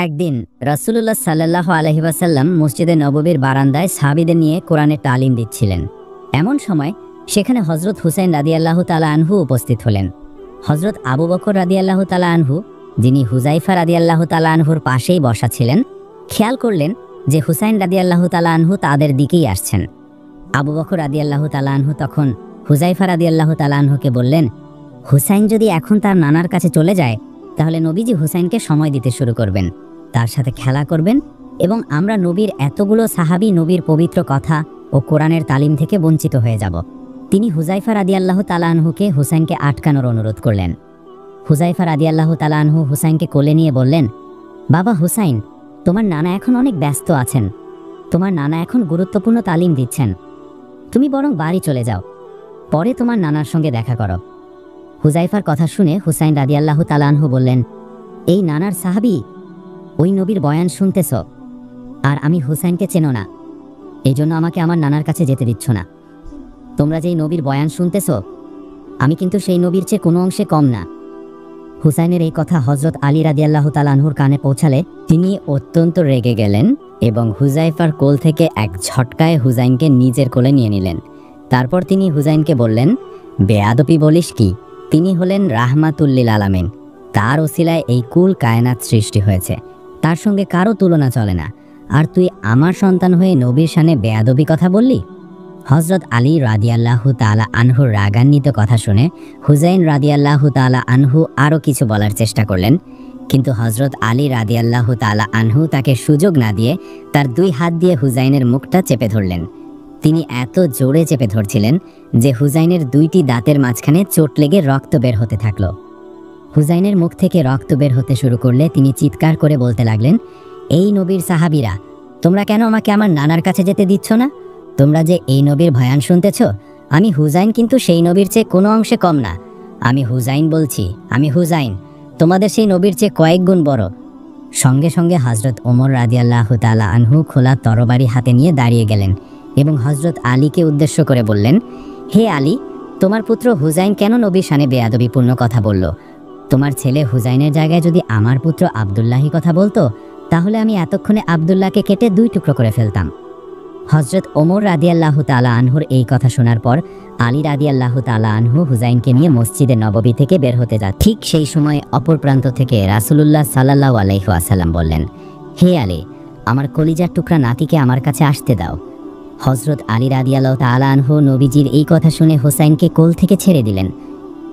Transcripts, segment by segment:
একদিন রাসূলুল্লাহ সাল্লাল্লাহু আলাইহি ওয়াসাল্লাম মসজিদে নববীর বারান্দায় সাহাবীদের নিয়ে কোরআনের তালিম দিচ্ছিলেন। এমন সময় সেখানে হযরত হুসাইন রাদিয়াল্লাহু তাআলা আনহু উপস্থিত হলেন। হযরত আবু বকর রাদিয়াল্লাহু তাআলা আনহু, যিনি হুযায়ফা রাদিয়াল্লাহু তাআলা আনহুর পাশেই বসা ছিলেন, খেয়াল করলেন যে হুসাইন রাদিয়াল্লাহু তাআলা আনহু তাদের দিকেই আসছেন। আবু বকর রাদিয়াল্লাহু তাআলা আনহু তখন হুযায়ফা রাদিয়াল্লাহু তাআলা আনহুকে বললেন, হুসাইন যদি এখন তার নানার কাছে চলে যায়, তাহলে নবীজি হুসাইনকে সময় দিতে শুরু করবেন, তার সাথে খেলা করবেন এবং আমরা নবীর এতগুলো সাহাবী নবীর পবিত্র কথা ও কোরআনের তালিম থেকে বঞ্চিত হয়ে যাব। তিনি হুযায়ফা রাদিয়াল্লাহু তাআলা আনহুকে হুসাইনকে আটকানোর অনুরোধ করলেন। হুযায়ফা রাদিয়াল্লাহু তাআলা আনহু হুসাইনকে কোলে নিয়ে বললেন, বাবা হুসাইন, তোমার নানা এখন অনেক ব্যস্ত আছেন, তোমার নানা এখন গুরুত্বপূর্ণ তালিম দিচ্ছেন, তুমি বরং বাড়ি চলে যাও, পরে তোমার নানার সঙ্গে দেখা করো। হুযায়ফার কথা শুনে হুসাইন রাদিয়াল্লাহু তাআলা আনহু বললেন, এই নানার সাহাবী, ওই নবীর বয়ান শুনতেছ, আর আমি হুসাইনকে চেনো না, এই জন্য আমাকে আমার নানার কাছে যেতে দিচ্ছ না। তোমরা যেই নবীর বয়ান শুনতেছ, আমি কিন্তু সেই নবীর চেয়ে কোনো অংশে কম না। হুসাইনের এই কথা হযরত আলী রাদিয়াল্লাহু তাআলা আনহুর কানে পৌঁছালে তিনি অত্যন্ত রেগে গেলেন এবং হুযায়ফার কোল থেকে এক ঝটকায় হুসাইনকে নিজের কোলে নিয়ে নিলেন। তারপর তিনি হুসাইনকে বললেন, বেয়াদবি বলিস কি? তিনি হলেন রাহমাতুল লিল আলামিন, তার ওসিলায় এই কুল কায়নাত সৃষ্টি হয়েছে, তার সঙ্গে কারো তুলনা চলে না, আর তুই আমার সন্তান হয়ে নবীর শানে বেয়াদবি কথা বললি? হযরত আলী রাদিয়াল্লাহু তাআলা আনহুর রাগান্বিত কথা শুনে হুসাইন রাদিয়াল্লাহু তাআলা আনহু আরও কিছু বলার চেষ্টা করলেন, কিন্তু হযরত আলী রাদিয়াল্লাহু তাআলা আনহু তাকে সুযোগ না দিয়ে তার দুই হাত দিয়ে হুসাইনের মুখটা চেপে ধরলেন। তিনি এত জোরে চেপে ধরছিলেন যে হুসাইনের দুইটি দাঁতের মাঝখানে চোট লেগে রক্ত বের হতে থাকলো। হুসাইনের মুখ থেকে রক্ত বের হতে শুরু করলে তিনি চিৎকার করে বলতে লাগলেন, এই নবীর সাহাবীরা, তোমরা কেন আমাকে আমার নানার কাছে যেতে দিচ্ছ না? তোমরা যে এই নবীর বয়ান শুনতেছ, আমি হুসাইন কিন্তু সেই নবীর চেয়ে কোনো অংশে কম না। আমি হুসাইন বলছি, আমি হুসাইন, তোমাদের সেই নবীর চেয়ে কয়েক গুণ বড়। সঙ্গে সঙ্গে হযরত ওমর রাদিয়াল্লাহু তাআলা আনহু খোলা তরবারি হাতে নিয়ে দাঁড়িয়ে গেলেন এবং হযরত আলীকে উদ্দেশ্য করে বললেন, হে আলী, তোমার পুত্র হুসাইন কেন নবীর শানে বেয়াদবিপূর্ণ কথা বলল? তোমার ছেলে হুসাইনের জায়গায় যদি আমার পুত্র আব্দুল্লাহি কথা বলতো, তাহলে আমি এতক্ষণে আব্দুল্লাহকে কেটে দুই টুকরো করে ফেলতাম। হযরত ওমর রাদিয়াল্লাহু তাআলা আনহুর এই কথা শোনার পর আলী রাদিয়াল্লাহু তাআলা আনহু হুসাইনকে নিয়ে মসজিদে নববী থেকে বের হতে যান। ঠিক সেই সময় অপর প্রান্ত থেকে রাসূলুল্লাহ সাল্লাল্লাহু আলাইহি ওয়াসাল্লাম বললেন, হে আলী, আমার কলিজার টুকরা নাতিকে আমার কাছে আসতে দাও। হযরত আলী রাদিয়াল্লাহু তাআলা আনহু নবীজির এই কথা শুনে হুসাইনকে কোল থেকে ছেড়ে দিলেন।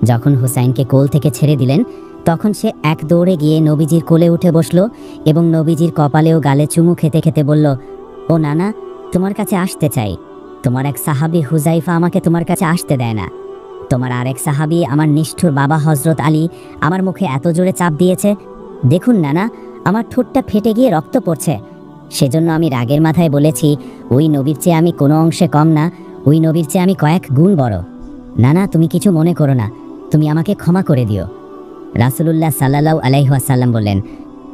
যখন হুসাইনকে কোল থেকে ছেড়ে দিলেন, তখন সে এক দৌড়ে গিয়ে নবীজির কোলে উঠে বসল এবং নবীজির কপালে ও গালে চুমু খেতে খেতে বলল, ও নানা, তোমার কাছে আসতে চাই। তোমার এক সাহাবী হুযায়ফা আমাকে তোমার কাছে আসতে দেয় না। তোমার আরেক সাহাবী আমার নিষ্ঠুর বাবা হযরত আলী আমার মুখে এত জোরে চাপ দিয়েছে, দেখুন নানা, আমার ঠোঁটটা ফেটে গিয়ে রক্ত পড়ছে। সেজন্য আমি রাগের মাথায় বলেছি, ওই নবীর চেয়ে আমি কোনো অংশে কম না, ওই নবীর চেয়ে আমি কয়েক গুণ বড়। নানা, তুমি কিছু মনে করো না, তুমি আমাকে ক্ষমা করে দিও। রাসূলুল্লাহ সাল্লাল্লাহু আলাইহি ওয়াসাল্লাম বললেন,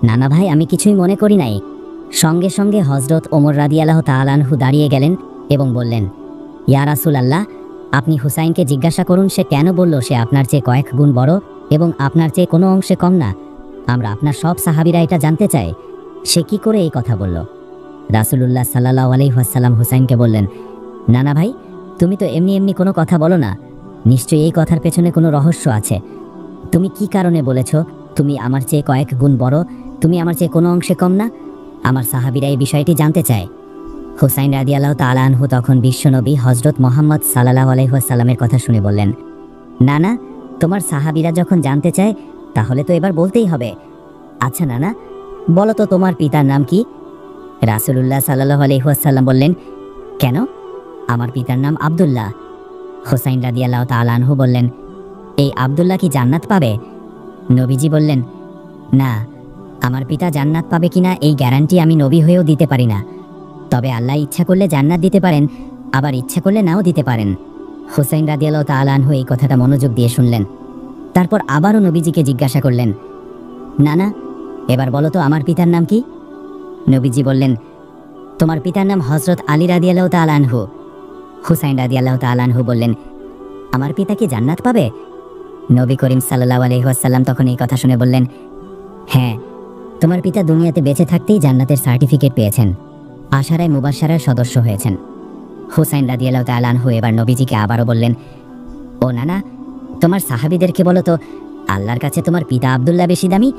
নানা ভাই, আমি কিছুই মনে করি নাই। সঙ্গে সঙ্গে হযরত ওমর রাদিয়াল্লাহু তাআলা আনহু দাঁড়িয়ে গেলেন এবং বললেন, ইয়া রাসূলুল্লাহ, আপনি হুসাইনকে জিজ্ঞাসা করুন সে কেন বলল সে আপনার চেয়ে কয়েক গুণ বড় এবং আপনার চেয়ে কোনো অংশে কম না। আমরা আপনার সব সাহাবীরা এটা জানতে চাই, সে কি করে এই কথা বলল। রাসূলুল্লাহ সাল্লাল্লাহু আলাইহি ওয়াসাল্লাম হুসাইনকে বললেন, নানা ভাই, তুমি তো এমনি এমনি কোনো কথা বলো না, নিশ্চয়ই এই কথার পেছনে কোনো রহস্য আছে। তুমি কি কারণে বলেছ তুমি আমার চেয়ে কয়েক গুণ বড়, তুমি আমার চেয়ে কোনো অংশে কম না? আমার সাহাবীরা এই বিষয়টি জানতে চায়। হুসাইন রাদিয়াল্লাহু তাআলা আনহু তখন বিশ্বনবী হযরত মুহাম্মদ সাল্লাল্লাহু আলাইহি ওয়াসাল্লামের কথা শুনে বললেন, নানা, তোমার সাহাবীরা যখন জানতে চায়, তাহলে তো এবার বলতেই হবে। আচ্ছা নানা, বলো তো তোমার পিতার নাম কি? রাসূলুল্লাহ সাল্লাল্লাহু আলাইহি ওয়াসাল্লাম বললেন, কেন? আমার পিতার নাম আব্দুল্লাহ। হুসাইন রাদিয়াল্লাহু তাআলা আনহু বললেন, এই আব্দুল্লাহ কি জান্নাত পাবে? নবীজি বললেন, না, আমার পিতা জান্নাত পাবে কিনা এই গ্যারান্টি আমি নবী হয়েও দিতে পারি না, তবে আল্লাহ ইচ্ছা করলে জান্নাত দিতে পারেন, আবার ইচ্ছা করলে নাও দিতে পারেন। হুসাইন রাদিয়াল্লাহু তাআলা আনহু এই কথাটা মনোযোগ দিয়ে শুনলেন। তারপর আবারও নবীজিকে জিজ্ঞাসা করলেন, নানা, এবার বলো তো আমার পিতার নাম কি? নবীজি বললেন, তোমার পিতার নাম হযরত আলী রাদিয়াল্লাহু তাআলা আনহু। হুসাইন রাদিয়াল্লাহু তাআলা আনহু বললেন, আমার পিতা কি জান্নাত পাবে? নবী করিম সাল্লাল্লাহু আলাইহি ওয়াসাল্লাম তখন এই কথা শুনে বললেন, হ্যাঁ, তোমার পিতা দুনিয়াতে বেঁচে থাকতেই জান্নাতের সার্টিফিকেট পেয়েছেন, আশারায়ে মুবাশশারার সদস্য হয়েছেন। হুসাইন রাদিয়াল্লাহু তাআলা আনহু এবার নবীজিকে আবারও বললেন, ও নানা, তোমার সাহাবীদেরকে বলো তো, আল্লাহর কাছে তোমার পিতা আব্দুল্লাহ বেশি দামি,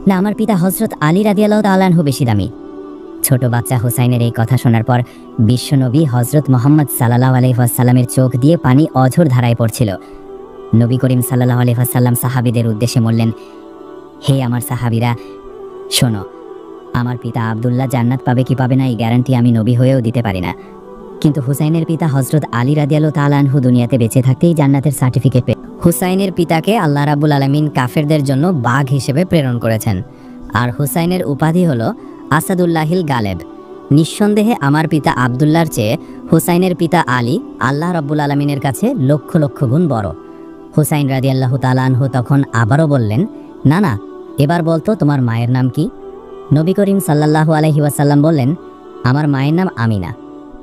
না আমার পিতা হযরত আলী রাদিয়াল্লাহু তাআলা আনহু বেশি দামি? ছোট বাচ্চা হুসাইনের এই কথা শোনার পর বিশ্বনবী হযরত মুহাম্মদ সাল্লাল্লাহু আলাইহি ওয়াসাল্লামের চোখ দিয়ে পানি অঝোর ধারায় পড়ছিল। নবী করিম সাল্লাল্লাহু আলাইহি ওয়াসাল্লাম সাহাবীদের উদ্দেশ্যে বললেন, হে আমার সাহাবীরা, শোনো, আমার পিতা আব্দুল্লাহ জান্নাত পাবে কি পাবে না এই গ্যারান্টি আমি নবী হয়েও দিতে পারি না, কিন্তু হুসাইনের পিতা হযরত আলী রাদিয়াল্লাহু তাআলা আনহু দুনিয়াতে বেঁচে থাকতেই জান্নাতের সার্টিফিকেট পেয়ে। হুসাইনের পিতাকে আল্লাহ রাব্বুল আলামিন কাফেরদের জন্য বাঘ হিসেবে প্রেরণ করেছেন, আর হুসাইনের উপাধি হলো আসাদুল্লাহিল গালেব। নিঃসন্দেহে আমার পিতা আব্দুল্লাহর চেয়ে হুসাইনের পিতা আলী আল্লাহ রাব্বুল আলামিনের কাছে লক্ষ লক্ষ গুণ বড়। হুসাইন রাদিয়াল্লাহু তাআলা আনহু তখন আবারও বললেন, না না, এবার বলতো তোমার মায়ের নাম কি? নবী করিম সাল্লাল্লাহু আলাইহি ওয়াসাল্লাম বললেন, আমার মায়ের নাম আমিনা।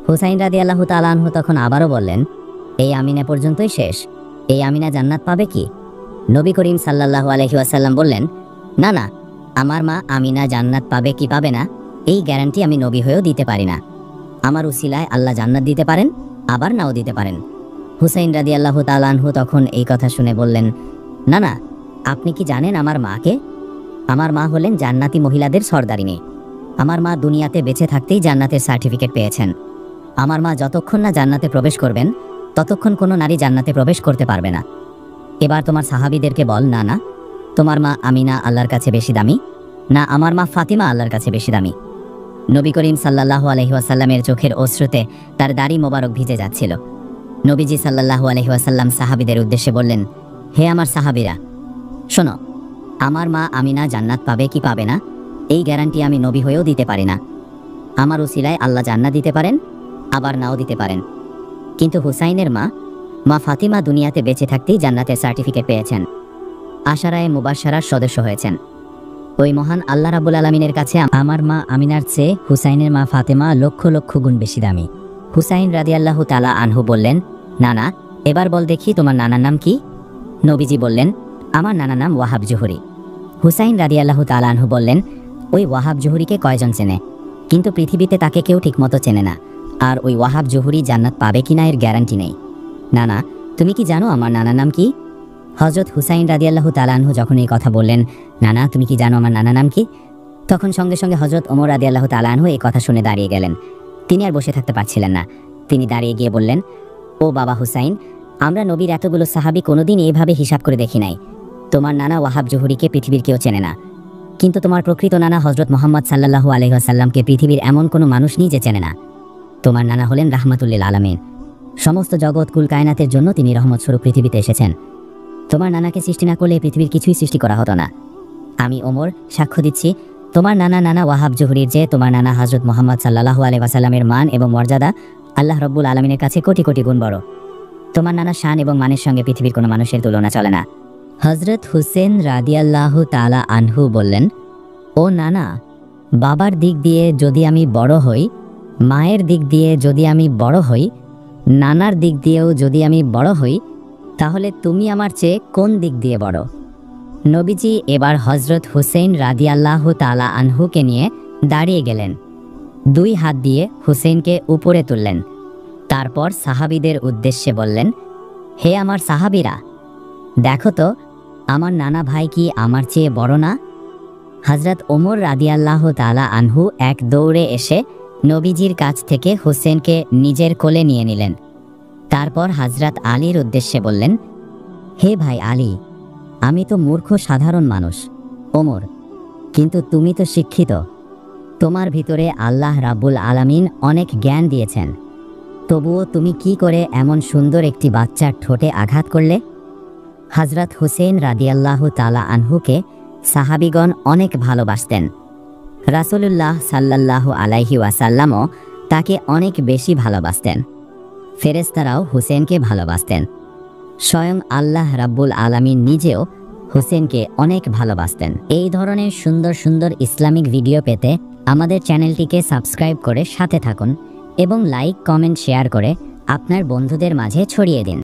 হুসাইন রাদিয়াল্লাহু তাআলা আনহু তখন আবারও বললেন, এই আমিনা পর্যন্তই শেষ, এই আমিনা জান্নাত পাবে কি? নবী করিম সাল্লাল্লাহু আলাইহি ওয়াসাল্লাম বললেন, না না, আমার মা আমিনা জান্নাত পাবে কি পাবে না এই গ্যারান্টি আমি নবী হয়েও দিতে পারি না। আমার উসিলায় আল্লাহ জান্নাত দিতে পারেন, আবার নাও দিতে পারেন। হুসাইন রাদিয়াল্লাহু তাআলা আনহু তখন এই কথা শুনে বললেন, না না, আপনি কি জানেন আমার মাকে? আমার মা হলেন জান্নাতি মহিলাদের সর্দারিনী। আমার মা দুনিয়াতে বেঁচে থাকতেই জান্নাতের সার্টিফিকেট পেয়েছেন। আমার মা যতক্ষণ না জান্নাতে প্রবেশ করবেন ততক্ষণ কোনো নারী জান্নাতে প্রবেশ করতে পারবে না। এবার তোমার সাহাবীদেরকে বল, না না, তোমার মা আমিনা আল্লাহর কাছে বেশি দামি, না আমার মা ফাতিমা আল্লাহর কাছে বেশি দামি? নবী করিম সাল্লাল্লাহু আলাইহি ওয়াসাল্লামের চোখের অশ্রুতে তার দাড়ি মোবারক ভিজে যাচ্ছিল। নবীজি সাল্লাল্লাহু আলাইহি ওয়াসাল্লাম সাহাবীদের উদ্দেশ্যে বললেন, হে আমার সাহাবীরা, শোনো, আমার মা আমিনা জান্নাত পাবে কি পাবে না এই গ্যারান্টি আমি নবী হয়েও দিতে পারি না। আমার উসিলায় আল্লাহ জান্নাত দিতে পারেন, আবার নাও দিতে পারেন, কিন্তু হুসাইনের মা ফাতিমা দুনিয়াতে বেঁচে থাকতেই জান্নাতের সার্টিফিকেট পেয়েছেন, আশারায়ে মুবাশশারার সদস্য হয়েছেন। ওই মহান আল্লাহ রাব্বুল আলামিনের কাছে আমার মা আমিনার চেয়ে হুসাইনের মা ফাতেমা লক্ষ লক্ষ গুণ বেশি দামি। হুসাইন রাদিয়াল্লাহু তাআলা আনহু বললেন, না না, এবার বল দেখি তোমার নানার নাম কি? নবীজি বললেন, আমার নানার নাম ওয়াহাব জুহরি। হুসাইন রাদিয়াল্লাহু তাআলা আনহু বললেন, ওই ওয়াহাব জুহরিকে কয়জন চেনে? কিন্তু পৃথিবীতে তাকে কেউ ঠিকমতো চেনে না, আর ওই ওয়াহাব জুহরি জান্নাত পাবে কিনা এর গ্যারান্টি নেই। না না, তুমি কি জানো আমার নানার নাম কি? হযরত হুসাইন রাদিয়াল্লাহু তাআলা আনহু যখন এই কথা বললেন, না না, তুমি কি জানো আমার নানার নাম কি, তখন সঙ্গে সঙ্গে হযরত ওমর রাদিয়াল্লাহু তাআলা আনহু এই কথা শুনে দাঁড়িয়ে গেলেন। তিনি আর বসে থাকতে পারছিলেন না। তিনি দাঁড়িয়ে গিয়ে বললেন, ও বাবা হুসাইন, আমরা নবীর এতগুলো সাহাবী কোনোদিন এইভাবে হিসাব করে দেখি নাই। তোমার নানা ওয়াহাব জুহরিকে পৃথিবীর কেউ চেনে না, কিন্তু তোমার প্রকৃত নানা হযরত মুহাম্মদ সাল্লাল্লাহু আলাইহি ওয়াসাল্লামকে পৃথিবীর এমন কোনো মানুষ নেই যে চেনে না। তোমার নানা হলেন রাহমাতুল লিল আলামিন। সমস্ত জগৎ কুল কায়নাতের জন্য তিনি রহমত স্বরূপ পৃথিবীতে এসেছেন। তোমার নানাকে সৃষ্টি না করলে পৃথিবীর কিছুই সৃষ্টি করা হতো না। আমি ওমর সাক্ষ্য দিচ্ছি, তোমার নানা ওয়াহাব জুহরির যে তোমার নানা হযরত মুহাম্মদ সাল্লাল্লাহু আলাইহি ওয়াসাল্লামের মান এবং মর্যাদা আল্লাহ রাব্বুল আলামিনের কাছে কোটি কোটি গুণ বড়। তোমার নানা শান এবং মানের সঙ্গে পৃথিবীর কোনো মানুষের তুলনা চলে না। হযরত হুসেন রাদিয়াল্লাহু তাআলা আনহু বললেন, ও নানা, বাবার দিক দিয়ে যদি আমি বড় হই, মায়ের দিক দিয়ে যদি আমি বড় হই, নানার দিক দিয়েও যদি আমি বড় হই, তাহলে তুমি আমার চেয়ে কোন দিক দিয়ে বড়? নবীজি এবার হযরত হুসেন রাদিয়াল্লাহু তাআলা আনহুকে নিয়ে দাঁড়িয়ে গেলেন। দুই হাত দিয়ে হুসেনকে উপরে তুললেন। তারপর সাহাবীদের উদ্দেশ্যে বললেন, হে আমার সাহাবীরা, দেখো তো আমার নানা ভাই কি আমার চেয়ে বড় না? হযরত ওমর রাদিয়াল্লাহু তাআলা আনহু এক দৌড়ে এসে নবীজির কাছ থেকে হুসেনকে নিজের কোলে নিয়ে নিলেন। তারপর হযরত আলীর উদ্দেশ্যে বললেন, হে ভাই আলী, আমি তো মূর্খ সাধারণ মানুষ ওমর, কিন্তু তুমি তো শিক্ষিত। তোমার ভিতরে আল্লাহ রাব্বুল আলামিন অনেক জ্ঞান দিয়েছেন, তবুও তুমি কি করে এমন সুন্দর একটি বাচ্চার ঠোঁটে আঘাত করলে? হযরত হুসেন রাদিয়াল্লাহু তাআলা আনহুকে সাহাবীগণ অনেক ভালোবাসতেন। রাসূলুল্লাহ সাল্লাল্লাহু আলাইহি ওয়াসাল্লামও তাকে অনেক বেশি ভালোবাসতেন। ফেরেশতারাও হুসেনকে ভালোবাসতেন। স্বয়ং আল্লাহ রাব্বুল আলামিন নিজেও হুসেনকে অনেক ভালোবাসতেন। এই ধরনের সুন্দর সুন্দর ইসলামিক ভিডিও পেতে আমাদের চ্যানেলটিকে সাবস্ক্রাইব করে সাথে থাকুন এবং লাইক, কমেন্ট, শেয়ার করে আপনার বন্ধুদের মাঝে ছড়িয়ে দিন।